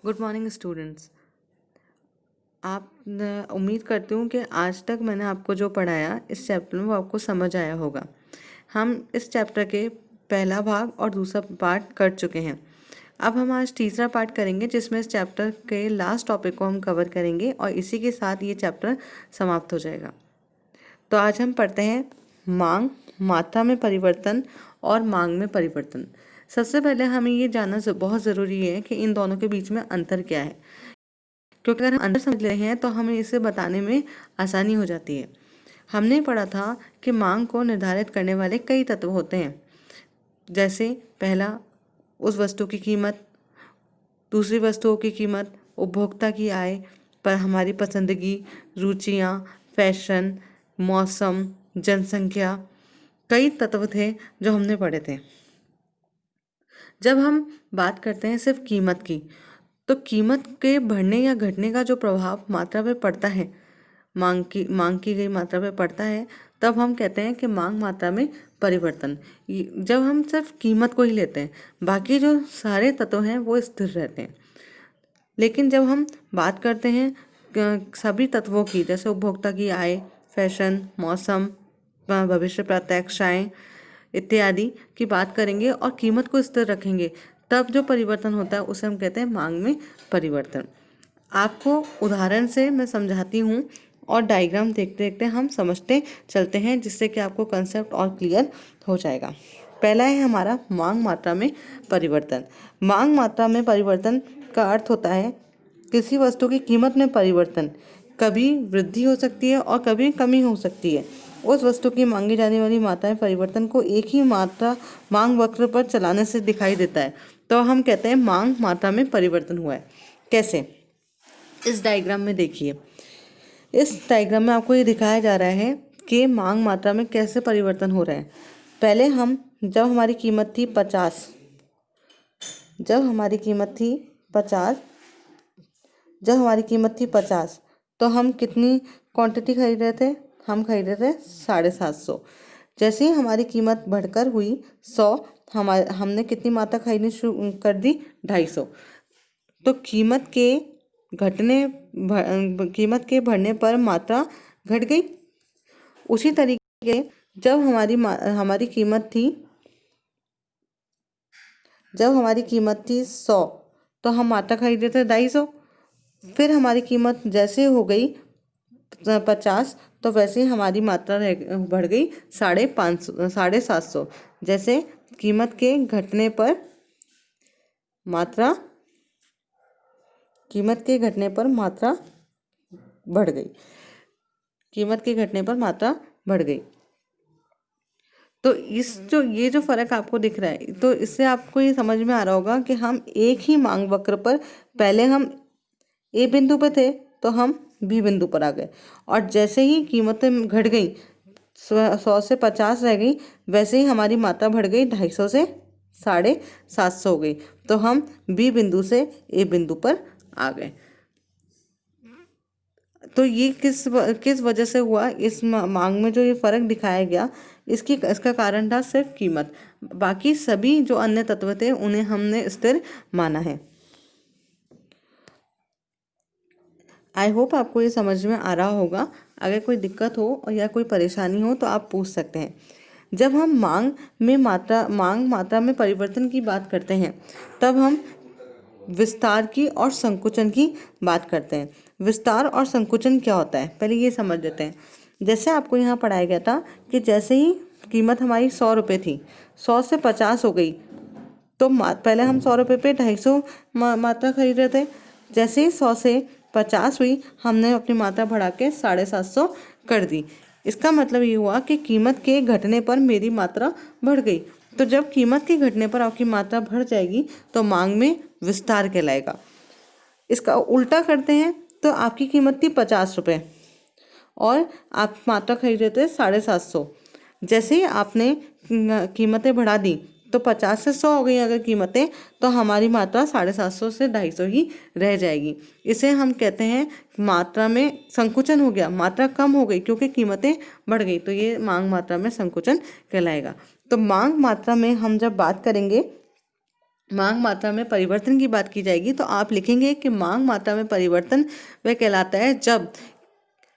Good morning students. आप उम्मीद करती हूँ कि आज तक मैंने आपको जो पढ़ाया इस चैप्टर में वो आपको समझ आया होगा। हम इस चैप्टर के पहला भाग और दूसरा पार्ट कर चुके हैं। अब हम आज तीसरा पार्ट करेंगे जिसमें इस चैप्टर के लास्ट टॉपिक को हम कवर करेंगे और इसी के साथ ये चैप्टर समाप्त हो जाएगा। तो आज हम पढ़ते हैं मांग, मात्रा में परिवर्तन और मांग में परिवर्तन। सबसे पहले हमें ये जानना बहुत ज़रूरी है कि इन दोनों के बीच में अंतर क्या है, क्योंकि अगर हम अंतर समझ रहे हैं तो हमें इसे बताने में आसानी हो जाती है। हमने पढ़ा था कि मांग को निर्धारित करने वाले कई तत्व होते हैं, जैसे पहला उस वस्तु की कीमत, दूसरी वस्तुओं की कीमत, उपभोक्ता की आय पर हमारी पसंदगी, रुचियाँ, फैशन, मौसम, जनसंख्या, कई तत्व थे जो हमने पढ़े थे। जब हम बात करते हैं सिर्फ कीमत की, तो कीमत के बढ़ने या घटने का जो प्रभाव मात्रा पे पड़ता है, मांग की गई मात्रा पे पड़ता है, तब हम कहते हैं कि मांग मात्रा में परिवर्तन। जब हम सिर्फ कीमत को ही लेते हैं, बाकी जो सारे तत्व हैं वो स्थिर रहते हैं। लेकिन जब हम बात करते हैं सभी तत्वों की, जैसे उपभोक्ता की आय, फैशन, मौसम, भविष्य प्रत्याशाएं इत्यादि की बात करेंगे और कीमत को स्थिर रखेंगे, तब जो परिवर्तन होता है उसे हम कहते हैं मांग में परिवर्तन। आपको उदाहरण से मैं समझाती हूँ और डायग्राम देखते देखते हम समझते चलते हैं, जिससे कि आपको कंसेप्ट और क्लियर हो जाएगा। पहला है हमारा मांग मात्रा में परिवर्तन। मांग मात्रा में परिवर्तन का अर्थ होता है किसी वस्तु की कीमत में परिवर्तन। कभी वृद्धि हो सकती है और कभी कमी हो सकती है। उस वस्तु की मांगी जाने वाली मात्रा में परिवर्तन को एक ही मात्रा मांग वक्र पर चलाने से दिखाई देता है, तो हम कहते हैं मांग मात्रा में परिवर्तन हुआ है। कैसे? इस डायग्राम में देखिए। इस डायग्राम में आपको ये दिखाया जा रहा है कि मांग मात्रा में कैसे परिवर्तन हो रहा है। पहले हम जब हमारी कीमत थी 50 जब हमारी कीमत थी 50 तो हम कितनी क्वांटिटी खरीद रहे थे? हम खरीद रहे थे 750। जैसे ही हमारी कीमत बढ़कर हुई 100, हमने कितनी मात्रा खरीदनी शुरू कर दी? 250। तो कीमत के बढ़ने पर मात्रा घट गई। उसी तरीके जब हमारी कीमत थी 100, तो हम मात्रा खरीदे थे 250। फिर हमारी कीमत जैसे हो गई 50, तो वैसे ही हमारी मात्रा बढ़ गई 750। जैसे कीमत के घटने पर मात्रा बढ़ गई। बढ़ गई। तो ये जो फर्क आपको दिख रहा है, तो इससे आपको ये समझ में आ रहा होगा कि हम एक ही मांग वक्र पर, पहले हम ए बिंदु पर थे तो हम बी बिंदु पर आ गए, और जैसे ही कीमतें घट गई, 100 से 50 रह गई, वैसे ही हमारी मात्रा बढ़ गई 250 से 750 हो गई, तो हम बी बिंदु से ए बिंदु पर आ गए। तो ये किस वजह से हुआ? इस मांग में जो ये फर्क दिखाया गया, इसका कारण था सिर्फ कीमत। बाकी सभी जो अन्य तत्व थे उन्हें हमने स्थिर माना है। आई होप आपको ये समझ में आ रहा होगा। अगर कोई दिक्कत हो या कोई परेशानी हो तो आप पूछ सकते हैं। जब हम मांग मात्रा में परिवर्तन की बात करते हैं, तब हम विस्तार की और संकुचन की बात करते हैं। विस्तार और संकुचन क्या होता है, पहले ये समझ लेते हैं। जैसे आपको यहाँ पढ़ाया गया था कि जैसे ही कीमत हमारी 100 रुपये थी, 100 से 50 हो गई, तो पहले हम 100 रुपये पे 250 मात्रा खरीद रहे थे। जैसे ही 100 से 50 हुई, हमने अपनी मात्रा बढ़ा के 750 कर दी। इसका मतलब ये हुआ कि कीमत के घटने पर मेरी मात्रा बढ़ गई। तो जब कीमत के घटने पर आपकी मात्रा बढ़ जाएगी तो मांग में विस्तार कहलाएगा। इसका उल्टा करते हैं तो आपकी कीमत थी 50 रुपये और आप मात्रा खरीद रहे थे 750। जैसे ही आपने कीमतें बढ़ा दी तो 50 से 100 हो गई अगर कीमतें, तो हमारी मात्रा 750 से 250 ही रह जाएगी। इसे हम कहते हैं मात्रा में संकुचन हो गया, मात्रा कम हो गई क्योंकि कीमतें बढ़ गई, तो ये मांग मात्रा में संकुचन कहलाएगा। तो मांग मात्रा में हम जब बात करेंगे मांग मात्रा में परिवर्तन की बात की जाएगी तो आप लिखेंगे कि मांग मात्रा में परिवर्तन वह कहलाता है जब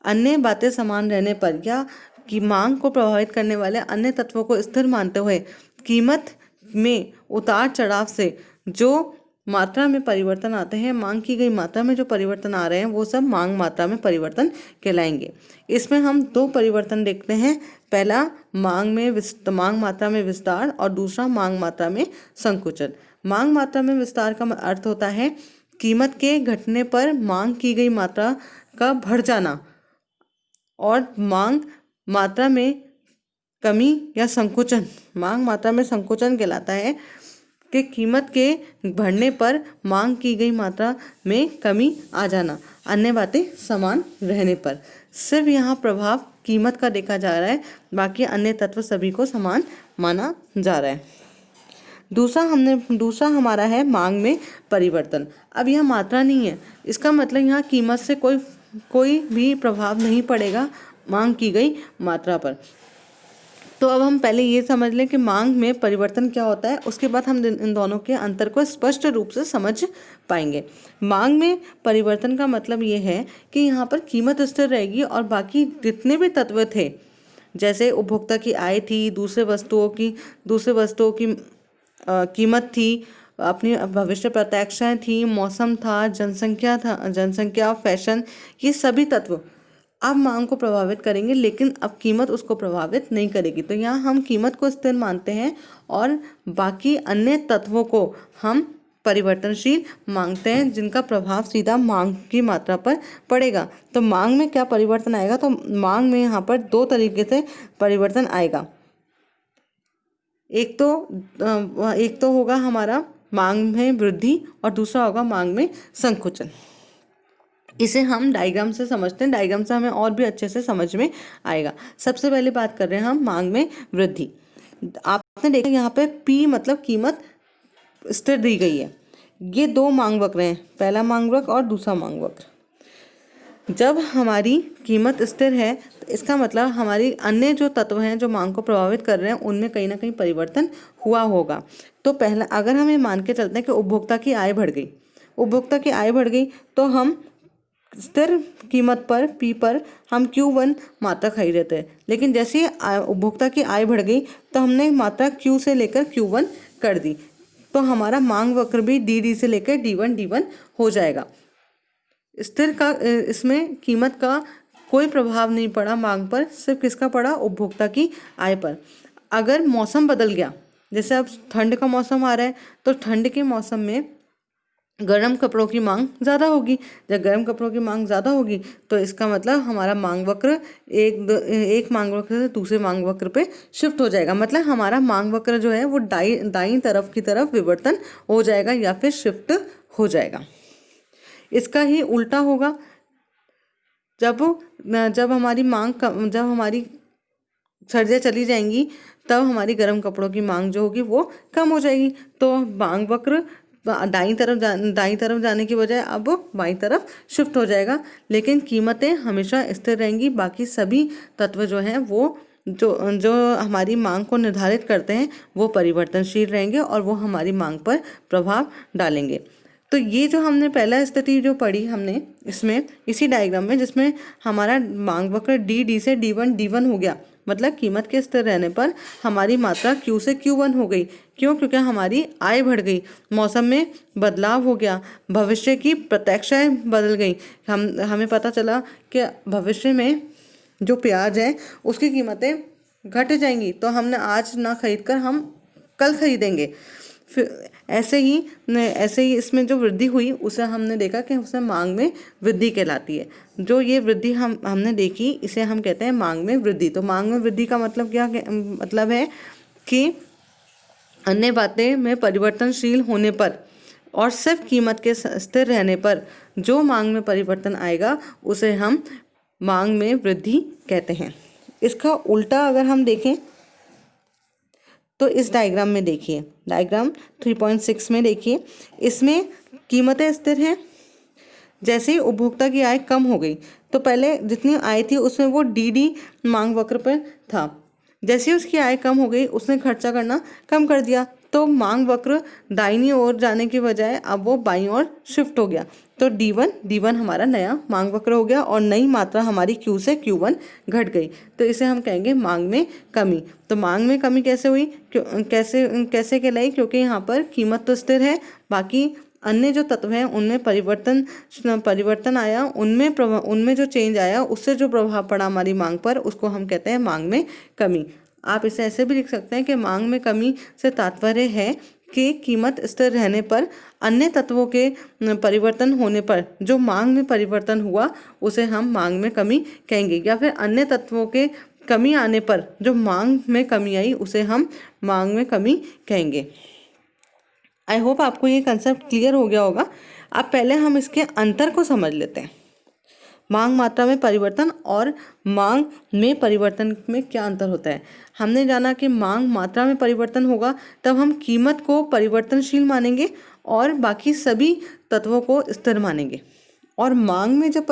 अन्य बातें समान रहने पर या कि मांग को प्रभावित करने वाले अन्य तत्वों को स्थिर मानते हुए कीमत में उतार चढ़ाव से जो मात्रा में परिवर्तन आते हैं, मांग की गई मात्रा में जो परिवर्तन आ रहे हैं वो सब मांग मात्रा में परिवर्तन कहलाएंगे। इसमें हम दो परिवर्तन देखते हैं, पहला मांग मात्रा में विस्तार और दूसरा मांग मात्रा में संकुचन। मांग मात्रा में विस्तार का अर्थ होता है कीमत के घटने पर मांग की गई मात्रा का बढ़ जाना, और मांग मात्रा में कमी या संकुचन, मांग मात्रा में संकुचन कहलाता है कि कीमत के बढ़ने पर मांग की गई मात्रा में कमी आ जाना, अन्य बातें समान रहने पर। सिर्फ यहाँ प्रभाव कीमत का देखा जा रहा है, बाकी अन्य तत्व सभी को समान माना जा रहा है। दूसरा हमारा है मांग में परिवर्तन। अब यह मात्रा नहीं है, इसका मतलब यहाँ कीमत से कोई भी प्रभाव नहीं पड़ेगा मांग की गई मात्रा पर। तो अब हम पहले ये समझ लें कि मांग में परिवर्तन क्या होता है, उसके बाद हम इन दोनों के अंतर को स्पष्ट रूप से समझ पाएंगे। मांग में परिवर्तन का मतलब ये है कि यहाँ पर कीमत स्थिर रहेगी और बाकी जितने भी तत्व थे, जैसे उपभोक्ता की आय थी, दूसरे वस्तुओं की कीमत थी, अपनी भविष्य प्रत्याशाएं थी, मौसम था, जनसंख्या, फैशन, ये सभी तत्व अब मांग को प्रभावित करेंगे, लेकिन अब कीमत उसको प्रभावित नहीं करेगी। तो यहाँ हम कीमत को स्थिर मानते हैं और बाकी अन्य तत्वों को हम परिवर्तनशील मानते हैं, जिनका प्रभाव सीधा मांग की मात्रा पर पड़ेगा। तो मांग में क्या परिवर्तन आएगा, तो मांग में यहाँ पर दो तरीके से परिवर्तन आएगा। एक तो होगा हमारा मांग में वृद्धि और दूसरा होगा मांग में संकुचन। इसे हम डायग्राम से समझते हैं, डायग्राम से हमें और भी अच्छे से समझ में आएगा। सबसे पहले बात कर रहे हैं हम मांग में वृद्धि। आपने देखा यहाँ पे P मतलब कीमत स्थिर दी गई है। ये दो मांग वक्र हैं, पहला मांग वक्र और दूसरा मांग वक्र। जब हमारी कीमत स्थिर है तो इसका मतलब हमारी अन्य जो तत्व हैं जो मांग को प्रभावित कर रहे हैं उनमें कहीं ना कहीं परिवर्तन हुआ होगा। तो पहला अगर हम ये मान के चलते हैं कि उपभोक्ता की आय बढ़ गई, तो हम स्थिर कीमत पर P पर हम Q1 मात्रा खरीदे थे, लेकिन जैसे ही उपभोक्ता की आय बढ़ गई तो हमने मात्रा Q से लेकर Q1 कर दी, तो हमारा मांग वक्र भी DD से लेकर D1 हो जाएगा। इसमें कीमत का कोई प्रभाव नहीं पड़ा मांग पर, सिर्फ किसका पड़ा, उपभोक्ता की आय पर। अगर मौसम बदल गया, जैसे अब ठंड का मौसम आ रहा है, तो ठंड के मौसम में गर्म कपड़ों की मांग ज़्यादा होगी। जब गर्म कपड़ों की मांग ज़्यादा होगी तो इसका मतलब हमारा मांग वक्र एक मांग वक्र से दूसरे मांग वक्र पे शिफ्ट हो जाएगा। मतलब हमारा मांग वक्र जो है वो दाईं तरफ की तरफ विवर्तन हो जाएगा या फिर शिफ्ट हो जाएगा। इसका ही उल्टा होगा, जब हमारी सर्दियाँ चली जाएंगी तब हमारी गर्म कपड़ों की मांग जो होगी वो कम हो जाएगी। तो मांग वक्र दाईं तरफ जाने की बजाय अब बाईं तरफ शिफ्ट हो जाएगा, लेकिन कीमतें हमेशा स्थिर रहेंगी। बाकी सभी तत्व जो हैं वो जो हमारी मांग को निर्धारित करते हैं वो परिवर्तनशील रहेंगे और वो हमारी मांग पर प्रभाव डालेंगे। तो ये जो हमने पहला स्थिति जो पढ़ी हमने इसी डायग्राम में, जिसमें हमारा मांग वक्र D से D1 हो गया, मतलब कीमत के स्थिर रहने पर हमारी मात्रा Q से Q1 हो गई। क्यों? क्योंकि हमारी आय बढ़ गई, मौसम में बदलाव हो गया, भविष्य की प्रत्याशाएं बदल गई। हमें पता चला कि भविष्य में जो प्याज है उसकी कीमतें घट जाएंगी, तो हमने आज ना खरीद कर हम कल खरीदेंगे। फिर ऐसे ही इसमें जो वृद्धि हुई उसे हमने देखा कि उसे मांग में वृद्धि कहलाती है। जो ये वृद्धि हमने देखी इसे हम कहते हैं मांग में वृद्धि। तो मांग में वृद्धि का मतलब क्या मतलब है कि अन्य बातें में परिवर्तनशील होने पर और सिर्फ कीमत के स्थिर रहने पर जो मांग में परिवर्तन आएगा उसे हम मांग में वृद्धि कहते हैं। इसका उल्टा अगर हम देखें तो इस डायग्राम में देखिए, डायग्राम 3.6 में देखिए, इसमें कीमतें स्थिर हैं। जैसे ही उपभोक्ता की आय कम हो गई तो पहले जितनी आय थी उसमें वो DD मांग वक्र पर था। जैसे ही उसकी आय कम हो गई उसने खर्चा करना कम कर दिया, तो मांग वक्र दाहिनी ओर जाने की बजाय अब वो बाईं ओर शिफ्ट हो गया। तो D1 हमारा नया मांग वक्र हो गया और नई मात्रा हमारी Q से Q1 घट गई। तो इसे हम कहेंगे मांग में कमी। तो मांग में कमी कैसे हुई, कैसे कैसे कहलाई, क्योंकि यहाँ पर कीमत तो स्थिर है, बाकी अन्य जो तत्व हैं उनमें परिवर्तन आया, उनमें जो चेंज आया उससे जो प्रभाव पड़ा हमारी मांग पर, उसको हम कहते हैं मांग में कमी। आप इसे ऐसे भी लिख सकते हैं कि मांग में कमी से तात्पर्य है कि कीमत स्थिर रहने पर अन्य तत्वों के परिवर्तन होने पर जो मांग में परिवर्तन हुआ उसे हम मांग में कमी कहेंगे, या फिर अन्य तत्वों के कमी आने पर जो मांग में कमी आई उसे हम मांग में कमी कहेंगे। आई होप आपको ये कंसेप्ट क्लियर हो गया होगा। अब पहले हम इसके अंतर को समझ लेते हैं। मांग मात्रा में परिवर्तन और मांग में परिवर्तन में क्या अंतर होता है। हमने जाना कि मांग मात्रा में परिवर्तन होगा तब हम कीमत को परिवर्तनशील मानेंगे और बाकी सभी तत्वों को स्थिर मानेंगे, और मांग में जब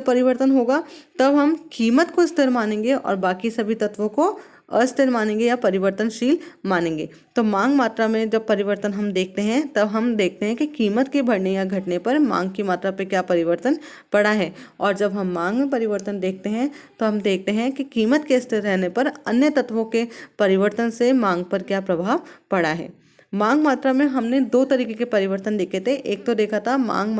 परिवर्तन होगा तब हम कीमत को स्थिर मानेंगे और बाकी सभी तत्वों को अस्थिर मानेंगे या परिवर्तनशील मानेंगे। तो मांग मात्रा में जब परिवर्तन हम देखते हैं तब हम देखते हैं कि कीमत के बढ़ने या घटने पर मांग की मात्रा पे क्या परिवर्तन पड़ा है, और जब हम मांग में परिवर्तन देखते हैं तो हम देखते हैं कि कीमत के स्थिर रहने पर अन्य तत्वों के परिवर्तन से मांग पर क्या प्रभाव पड़ा है। मांग मात्रा में हमने दो तरीके के परिवर्तन देखे थे। एक तो देखा था मांग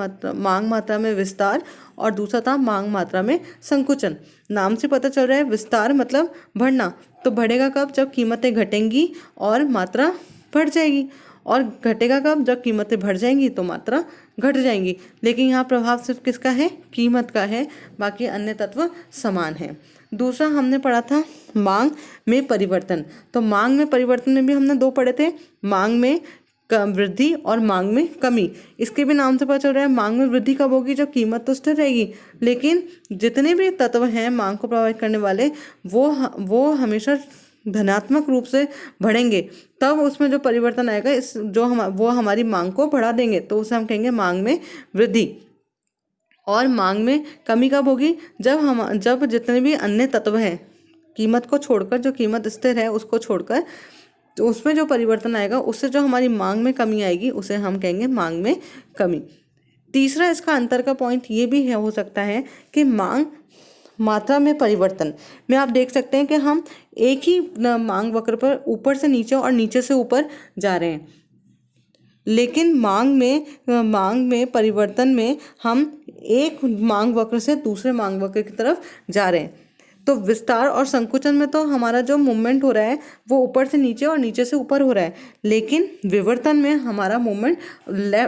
मात्रा में विस्तार और दूसरा था मांग मात्रा में संकुचन। नाम से पता चल रहा है विस्तार मतलब बढ़ना, तो बढ़ेगा कब, जब कीमतें घटेंगी और मात्रा बढ़ जाएगी, और घटेगा कब, जब कीमतें बढ़ जाएंगी तो मात्रा घट जाएंगी। लेकिन यहाँ प्रभाव सिर्फ किसका है, कीमत का है, बाकी अन्य तत्व समान है। दूसरा हमने पढ़ा था मांग में परिवर्तन। तो मांग में परिवर्तन में भी हमने दो पढ़े थे, मांग में वृद्धि और मांग में कमी। इसके भी नाम से पता चल रहा है मांग में वृद्धि कब होगी, जब कीमत तो स्थिर रहेगी, लेकिन जितने भी तत्व हैं मांग को प्रभावित करने वाले वो हमेशा धनात्मक रूप से बढ़ेंगे, तब उसमें जो परिवर्तन आएगा वो हमारी मांग को बढ़ा देंगे, तो उसे हम कहेंगे मांग में वृद्धि। और मांग में कमी कब होगी, जब जितने भी अन्य तत्व हैं कीमत को छोड़कर, जो कीमत स्थिर है उसको छोड़कर, तो उसमें जो परिवर्तन आएगा उससे जो हमारी मांग में कमी आएगी उसे हम कहेंगे मांग में कमी। तीसरा इसका अंतर का पॉइंट ये भी है, हो सकता है कि मांग मात्रा में परिवर्तन में आप देख सकते हैं कि हम एक ही मांग वक्र पर ऊपर से नीचे और नीचे से ऊपर जा रहे हैं, लेकिन मांग में परिवर्तन में हम एक मांग वक्र से दूसरे मांग वक्र की तरफ जा रहे हैं। तो विस्तार और संकुचन में तो हमारा जो मूवमेंट हो रहा है वो ऊपर से नीचे और नीचे से ऊपर हो रहा है, लेकिन विवर्तन में हमारा मूवमेंट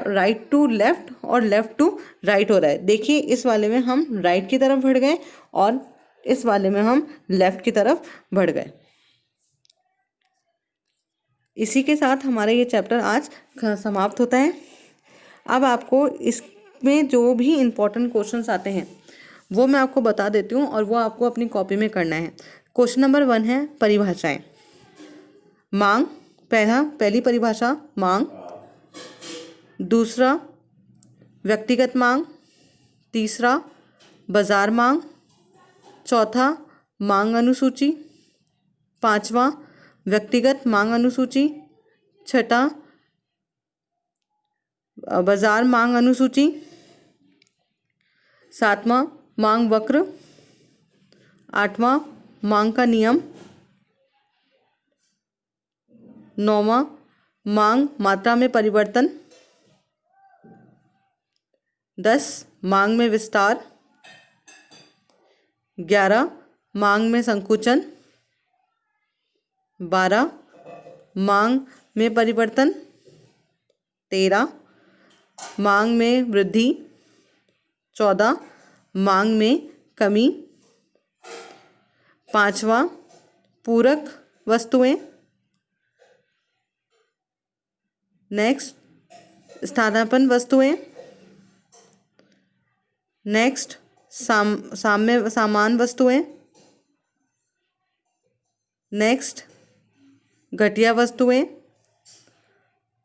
राइट टू लेफ्ट और लेफ्ट टू राइट हो रहा है। देखिए इस वाले में हम राइट की तरफ बढ़ गए और इस वाले में हम लेफ्ट की तरफ बढ़ गए। इसी के साथ हमारा ये चैप्टर आज समाप्त होता है। अब आपको इसमें जो भी इम्पोर्टेंट क्वेश्चंस आते हैं वो मैं आपको बता देती हूँ और वो आपको अपनी कॉपी में करना है। क्वेश्चन नंबर 1 है परिभाषाएं। मांग, पहली परिभाषा मांग, दूसरा व्यक्तिगत मांग, तीसरा बाजार मांग, चौथा मांग अनुसूची, पांचवा व्यक्तिगत मांग अनुसूची, छठा बाजार मांग अनुसूची, सातवां मांग वक्र, आठवां मांग का नियम, नौवां मांग मात्रा में परिवर्तन, 10 मांग में विस्तार, 11 मांग में संकुचन, 12 मांग में परिवर्तन, 13 मांग में वृद्धि, 14 मांग में कमी, 5वां पूरक वस्तुएं, नेक्स्ट स्थानापन्न वस्तुएं, नेक्स्ट सामान वस्तुएं, नेक्स्ट घटिया वस्तुएं,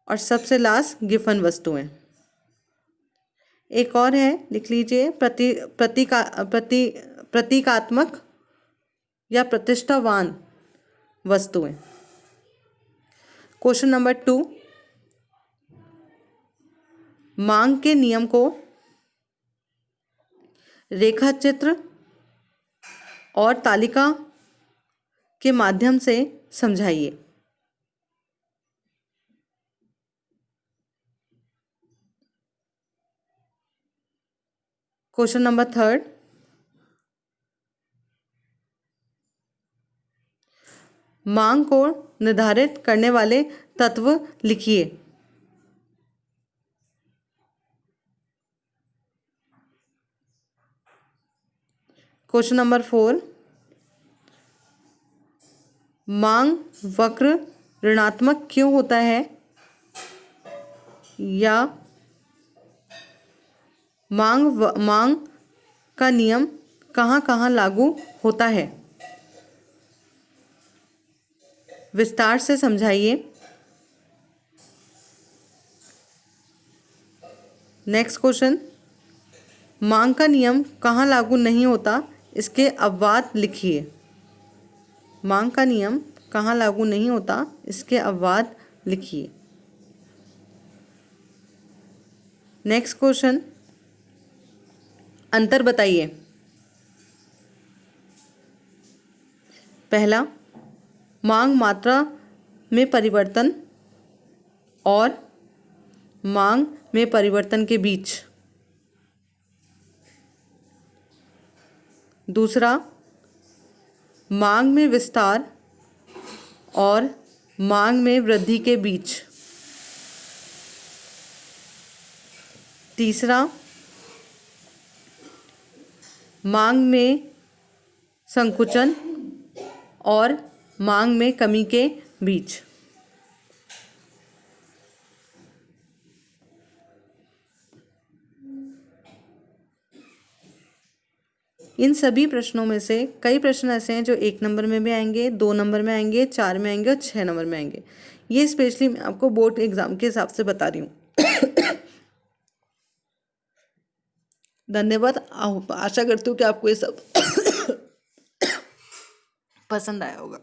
और सबसे लास्ट गिफन वस्तुएं। एक और है, लिख लीजिए, प्रतीकात्मक या प्रतिष्ठावान वस्तुएं। क्वेश्चन नंबर 2, मांग के नियम को रेखा चित्र और तालिका के माध्यम से समझाइए। क्वेश्चन नंबर 3, मांग को निर्धारित करने वाले तत्व लिखिए। क्वेश्चन नंबर 4, मांग वक्र ऋणात्मक क्यों होता है, या मांग का नियम कहाँ कहाँ लागू होता है, विस्तार से समझाइए। नेक्स्ट क्वेश्चन, मांग का नियम कहाँ लागू नहीं होता, इसके अपवाद लिखिए। मांग का नियम कहाँ लागू नहीं होता, इसके अपवाद लिखिए। नेक्स्ट क्वेश्चन, अंतर बताइए। पहला, मांग मात्रा में परिवर्तन और मांग में परिवर्तन के बीच। दूसरा, मांग में विस्तार और मांग में वृद्धि के बीच। तीसरा, मांग में संकुचन और मांग में कमी के बीच। इन सभी प्रश्नों में से कई प्रश्न ऐसे हैं जो 1 नंबर में भी आएंगे, 2 नंबर में आएंगे, 4 में आएंगे और 6 नंबर में आएंगे। ये स्पेशली मैं आपको बोर्ड एग्जाम के हिसाब से बता रही हूँ। धन्यवाद। आशा करती हूँ कि आपको ये सब पसंद आया होगा।